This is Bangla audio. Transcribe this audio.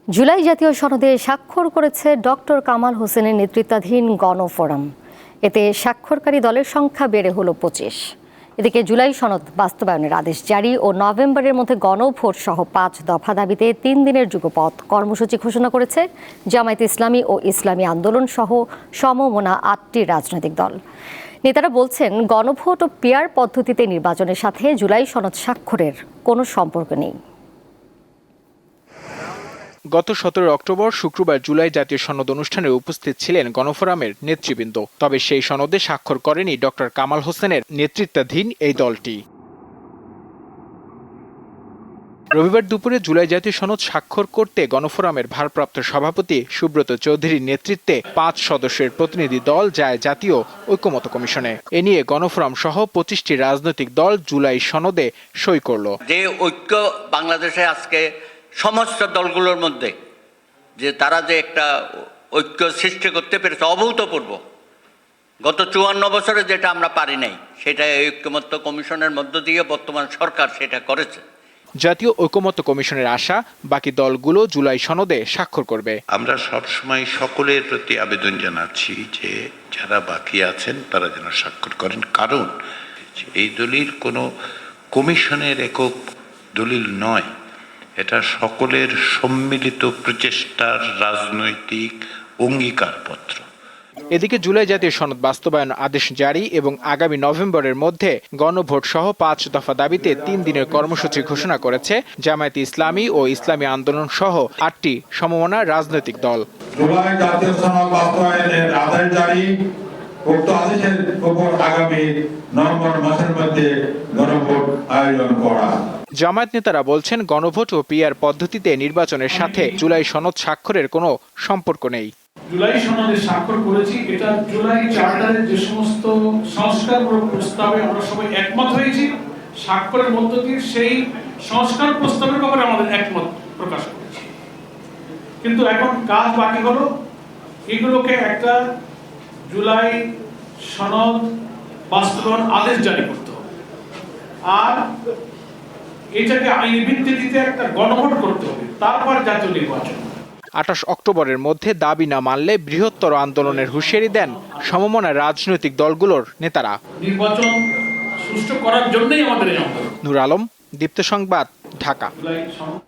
জুলাই জাতীয় সনদে স্বাক্ষর করেছে ডক্টর কামাল হোসেনের নেতৃত্বাধীন গণফোরাম। এতে স্বাক্ষরকারী দলের সংখ্যা বেড়ে হলো 25। এদিকে জুলাই সনদ বাস্তবায়নের আদেশ জারি ও নভেম্বরের মধ্যে গণভোট সহ 5 দফা দাবিতে 3 দিনের যুগপৎ কর্মসূচি ঘোষণা করেছে জামায়াতে ইসলামী ও ইসলামী আন্দোলন সহ সমমনা 8টি রাজনৈতিক দল। নেতারা বলছেন, গণভোট ও পিআর পদ্ধতিতে নির্বাচনের সাথে জুলাই সনদ স্বাক্ষরের কোনো সম্পর্ক নেই। গত 17 অক্টোবর শুক্রবার জুলাই জাতীয় সনদ অনুষ্ঠানে উপস্থিত ছিলেন গণফোরামের নেতৃবৃন্দ। তবে সেই সনদে স্বাক্ষর করেনি ডক্টর কামাল হোসেনের নেতৃত্বাধীন এই দলটি। রবিবার দুপুরে জুলাই জাতীয় সনদ স্বাক্ষর করতে গণফোরামের ভারপ্রাপ্ত সভাপতি সুব্রত চৌধুরীর নেতৃত্বে 5 সদস্যের প্রতিনিধি দল যায় জাতীয় ঐকমত্য কমিশনে। এ নিয়ে গণফোরাম সহ 25টি রাজনৈতিক দল জুলাই সনদে সই করল। যে ঐক্য বাংলাদেশে আজকে সমস্ত দলগুলোর মধ্যে যে তারা যে একটা ঐক্য সৃষ্টি করতে পেরেছে অভূতপূর্ব। গত 54 বছরে যেটা আমরা পারি নাই, সেটা ঐকমত্য কমিশনের মধ্য দিয়ে বর্তমান সরকার সেটা করেছে। জাতীয় ঐকমত্য কমিশনের আশা, বাকি দলগুলো জুলাই সনদে স্বাক্ষর করবে। আমরা সবসময় সকলের প্রতি আবেদন জানাচ্ছি যে যারা বাকি আছেন তারা যেন স্বাক্ষর করেন, কারণ এই দলিল কোনো কমিশনের একক দলিল নয়, এটা সকলের সম্মিলিত প্রচেষ্টার রাজনৈতিক অঙ্গীকারপত্র। এদিকে জুলাই জাতীয় সনদ বাস্তবায়ন আদেশ জারি এবং আগামী নভেম্বরের মধ্যে গণভোট সহ 5 দফা দাবিতে 3 দিনের কর্মসূচি ঘোষণা করেছে জামায়াতে ইসলামী ও ইসলামী আন্দোলন সহ 8টি সমমনা রাজনৈতিক দল। জুলাই জাতীয় সনদ বাস্তবায়নের আদেশ জারি, উক্ত আদেশের উপর আগামী নভেম্বর মাসের মধ্যে গণভোট আয়োজন করা। জামায়াত নেতারা বলছেন, গণভোট ও পিআর পদ্ধতিতে নির্বাচনের সাথে জুলাই সনদ স্বাক্ষরের কোনো সম্পর্ক নেই। জুলাই সনদে স্বাক্ষর করেছি, এটা জুলাই চার্টারের যে সমস্ত সংস্কারমূলক প্রস্তাবে আমরা সবাই একমত হয়েছি, স্বাক্ষরের মধ্য দিয়ে সেই সংস্কার প্রস্তাবের ব্যাপারে আমাদের একমত প্রকাশ করেছি। কিন্তু এখন কাজ বাকি হলো এগুলোকে একটা জুলাই সনদ বাস্তবায়ন আদেশ জারি করতে হবে, আর এটাকে আইনি ভিত্তিতে একটা গণভোট করতে হবে, তারপর জাতীয় নির্বাচন। 28 অক্টোবরের মধ্যে দাবি না মানলে বৃহত্তর আন্দোলনের হুঁশিয়ারি দেন সমমনা রাজনৈতিক দলগুলোর নেতারা। নির্বাচন সুষ্ঠু করার জন্যই আমাদের এই আন্দোলন। নূর আলম, দীপ্ত সংবাদ, ঢাকা।